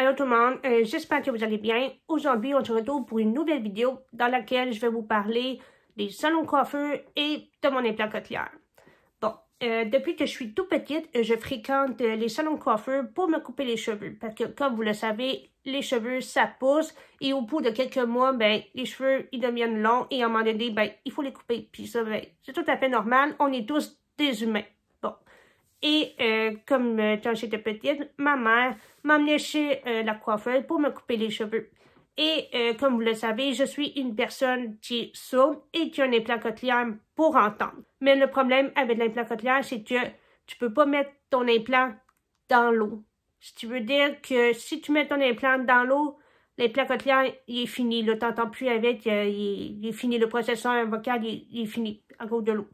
Allô tout le monde, j'espère que vous allez bien. Aujourd'hui, on se retrouve pour une nouvelle vidéo dans laquelle je vais vous parler des salons de coiffeur et de mon implant cochléaire. Bon, depuis que je suis tout petite, je fréquente les salons de coiffeur pour me couper les cheveux. Parce que, comme vous le savez, les cheveux, ça pousse. Et au bout de quelques mois, ben, les cheveux, ils deviennent longs. Et à un moment donné, ben, il faut les couper. Puis ça, ben, c'est tout à fait normal. On est tous des humains. Bon. Et comme quand j'étais petite, ma mère m'emmenait chez la coiffeuse pour me couper les cheveux. Et comme vous le savez, je suis une personne qui est sourde et qui a un implant cochléaire pour entendre. Mais le problème avec l'implant cochléaire, c'est que tu peux pas mettre ton implant dans l'eau. Ce qui veut dire que si tu mets ton implant dans l'eau, l'implant cochléaire, il est fini. Tu n'entends plus avec, il est fini. Le processeur vocal, il est fini à cause de l'eau.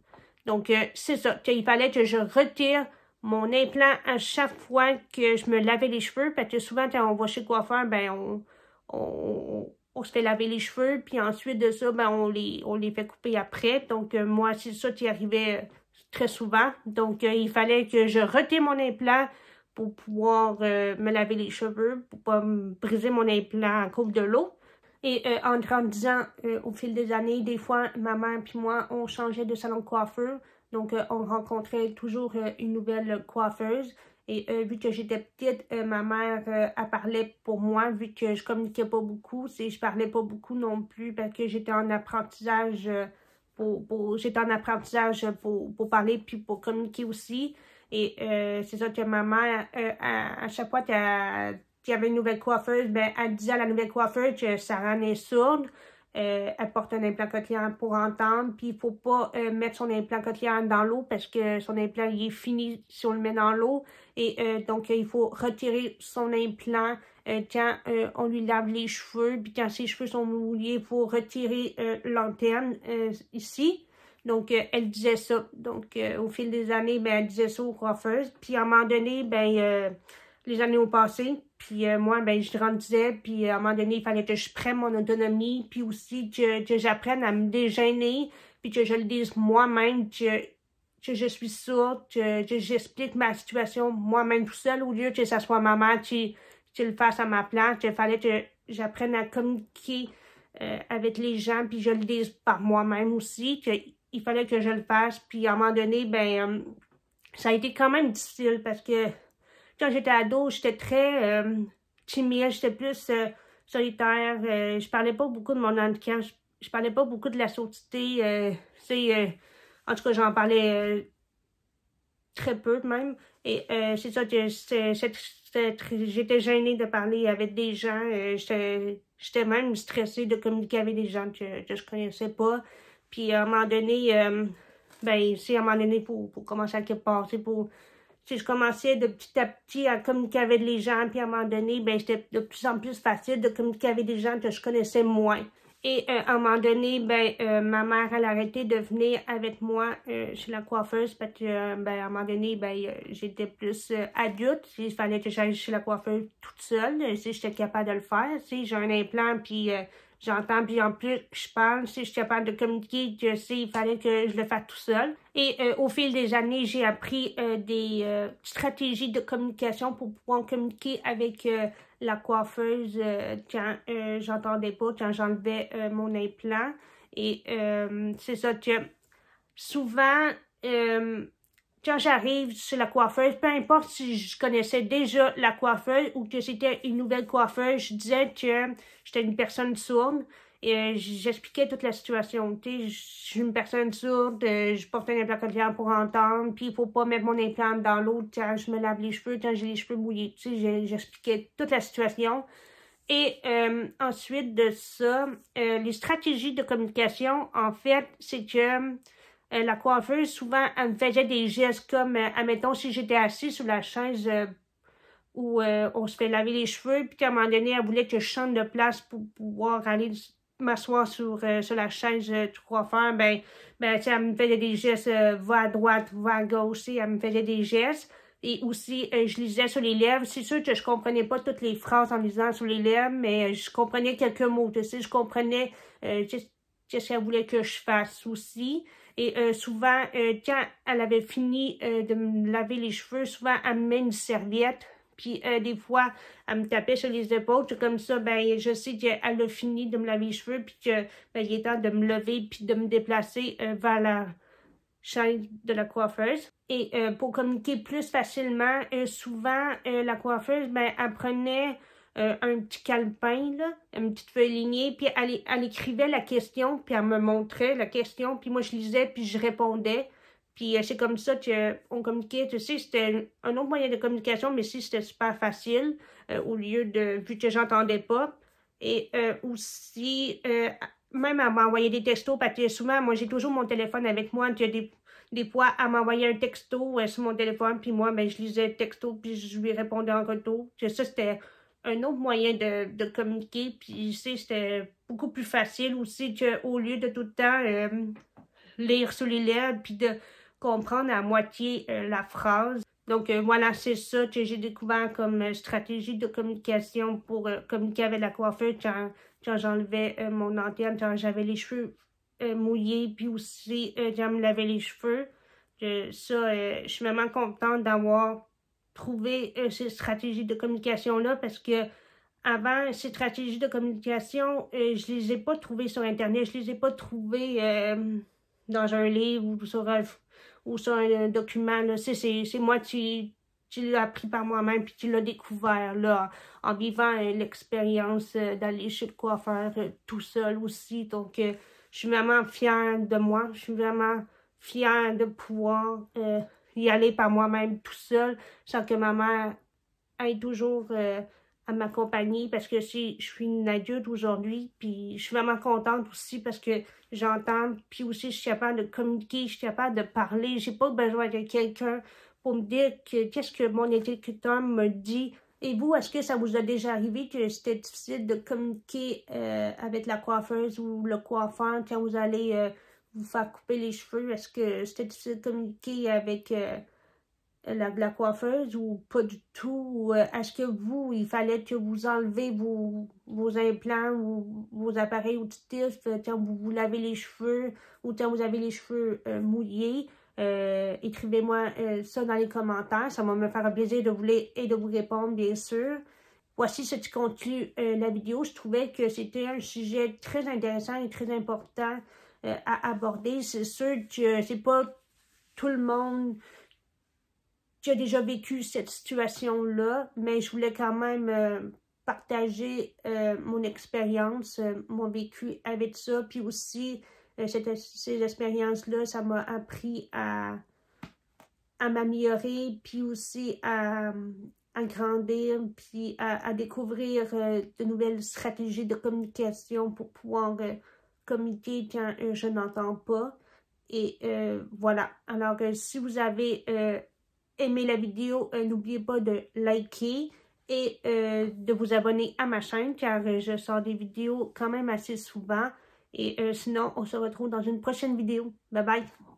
Donc, c'est ça. Il fallait que je retire mon implant à chaque fois que je me lavais les cheveux, parce que souvent, quand on va chez le coiffeur, ben, on se fait laver les cheveux, puis ensuite de ça, ben, on les fait couper après. Donc, moi, c'est ça qui arrivait très souvent. Donc, il fallait que je retire mon implant pour pouvoir me laver les cheveux, pour pas me briser mon implant à cause de l'eau. Et en grandissant, au fil des années, des fois, ma mère et moi, on changeait de salon de coiffeur. Donc, on rencontrait toujours une nouvelle coiffeuse. Et vu que j'étais petite, ma mère, elle parlait pour moi, vu que je communiquais pas beaucoup. Je parlais pas beaucoup non plus parce que j'étais en apprentissage pour parler puis pour communiquer aussi. Et c'est ça que ma mère, à chaque fois qu'il y avait une nouvelle coiffeuse, ben, elle disait à la nouvelle coiffeuse que Sarah est sourde. Elle porte un implant cochléaire pour entendre, puis il ne faut pas mettre son implant cochléaire dans l'eau parce que son implant il est fini si on le met dans l'eau. Et donc, il faut retirer son implant quand on lui lave les cheveux, puis quand ses cheveux sont mouillés, il faut retirer l'antenne ici. Donc, elle disait ça. Donc, au fil des années, ben, elle disait ça aux coiffeuses. Puis, à un moment donné, ben, les années ont passé. Puis moi, ben, je grandissais, puis à un moment donné, il fallait que je prenne mon autonomie, puis aussi que j'apprenne à me dégêner, puis que je le dise moi-même, que je suis sourde, que j'explique ma situation moi-même tout seul, au lieu que ce soit ma mère qui le fasse à ma place. Il fallait que j'apprenne à communiquer avec les gens, puis je le dise par moi-même aussi, qu'il fallait que je le fasse. Puis à un moment donné, ben, ça a été quand même difficile, parce que quand j'étais ado, j'étais très timide, j'étais plus solitaire. Je parlais pas beaucoup de mon handicap, je parlais pas beaucoup de la surdité. En tout cas, j'en parlais très peu même. Et c'est ça que j'étais gênée de parler avec des gens. J'étais même stressée de communiquer avec des gens que je connaissais pas. Puis à un moment donné, ben, c'est à un moment donné pour commencer à quelque part, je commençais de petit à petit à communiquer avec les gens, puis à un moment donné, ben, c'était de plus en plus facile de communiquer avec des gens que je connaissais moins. Et à un moment donné, ben, ma mère, elle a arrêté de venir avec moi chez la coiffeuse parce que, ben, à un moment donné, ben, j'étais plus adulte. Il fallait que j'aille chez la coiffeuse toute seule, si j'étais capable de le faire. J'ai un implant, puis j'entends, puis en plus, je parle. Si je suis capable de communiquer, il fallait que je le fasse tout seul. Et au fil des années, j'ai appris des stratégies de communication pour pouvoir communiquer avec la coiffeuse quand j'entendais pas, quand j'enlevais mon implant. Et c'est ça que souvent, quand j'arrive chez la coiffeuse, peu importe si je connaissais déjà la coiffeuse ou que c'était une nouvelle coiffeuse, je disais que j'étais une personne sourde. Et j'expliquais toute la situation. Je suis une personne sourde, je porte un implant cochléaire pour entendre, puis il faut pas mettre mon implant dans l'eau quand je me lave les cheveux, quand j'ai les cheveux mouillés. J'expliquais toute la situation. Et ensuite de ça, les stratégies de communication, en fait, c'est que la coiffeuse, souvent, elle me faisait des gestes comme, admettons, si j'étais assise sur la chaise où on se fait laver les cheveux, puis qu'à un moment donné, elle voulait que je change de place pour pouvoir aller m'asseoir sur la chaise du coiffeur, ben elle me faisait des gestes, va à droite, va à gauche, elle me faisait des gestes. Et aussi, je lisais sur les lèvres. C'est sûr que je comprenais pas toutes les phrases en lisant sur les lèvres, mais je comprenais quelques mots. Je comprenais qu'est-ce qu'elle voulait que je fasse aussi. Et souvent, quand elle avait fini de me laver les cheveux, souvent, elle me met une serviette. puis des fois, elle me tapait sur les épaules, comme ça, ben, je sais qu'elle a fini de me laver les cheveux, puis que, ben, il est temps de me lever, puis de me déplacer vers la chaîne de la coiffeuse. Et pour communiquer plus facilement, souvent, la coiffeuse, ben, elle prenait un petit calepin, là, une petite feuille lignée, puis elle écrivait la question, puis elle me montrait la question, puis moi je lisais, puis je répondais. Puis c'est comme ça qu'on communiquait. Tu sais, c'était un autre moyen de communication, mais si c'était super facile, au lieu de, vu que j'entendais pas. Et aussi, même à m'envoyer des textos, parce que souvent, moi j'ai toujours mon téléphone avec moi, tu sais, des fois, elle m'envoyait un texto sur mon téléphone, puis moi, ben, je lisais le texto, puis je lui répondais en retour. Ça, c'était un autre moyen de communiquer, puis c'était beaucoup plus facile aussi qu'au lieu de tout le temps lire sur les lèvres, puis de comprendre à moitié la phrase. Donc voilà, c'est ça que j'ai découvert comme stratégie de communication pour communiquer avec la coiffeuse quand j'enlevais mon antenne, quand j'avais les cheveux mouillés, puis aussi quand me lavais les cheveux. Je suis vraiment contente d'avoir trouvé ces stratégies de communication-là parce que avant, ces stratégies de communication, je les ai pas trouvées sur Internet, je les ai pas trouvées dans un livre ou sur un document. C'est moi qui l'ai appris par moi-même puis qui l'ai découvert là, en vivant l'expérience d'aller chez le coiffeur tout seul aussi. Donc, je suis vraiment fière de moi. Je suis vraiment fière de pouvoir y aller par moi-même tout seul sans que ma mère aille toujours à m'accompagner parce que je suis une adulte aujourd'hui, puis je suis vraiment contente aussi parce que j'entends, puis aussi je suis capable de communiquer, je suis capable de parler, j'ai pas besoin de quelqu'un pour me dire qu'est-ce que mon éducateur me dit. Et vous, est-ce que ça vous a déjà arrivé que c'était difficile de communiquer avec la coiffeuse ou le coiffeur quand vous allez vous faire couper les cheveux? Est-ce que c'était difficile de communiquer avec la coiffeuse ou pas du tout? Est-ce que vous, il fallait que vous enlevez vos implants ou vos appareils auditifs quand vous lavez les cheveux ou quand vous avez les cheveux mouillés? Écrivez-moi ça dans les commentaires. Ça va me faire un plaisir de vous lire et de vous répondre, bien sûr. Voici ce qui conclut la vidéo. Je trouvais que c'était un sujet très intéressant et très important à aborder. C'est sûr que c'est pas tout le monde qui a déjà vécu cette situation-là, mais je voulais quand même partager mon expérience, mon vécu avec ça, puis aussi ces expériences-là, ça m'a appris à m'améliorer, puis aussi à grandir, puis à découvrir de nouvelles stratégies de communication pour pouvoir communiquer quand je n'entends pas. Et voilà. Alors, si vous avez aimé la vidéo, n'oubliez pas de liker et de vous abonner à ma chaîne car je sors des vidéos quand même assez souvent. Et sinon, on se retrouve dans une prochaine vidéo. Bye bye!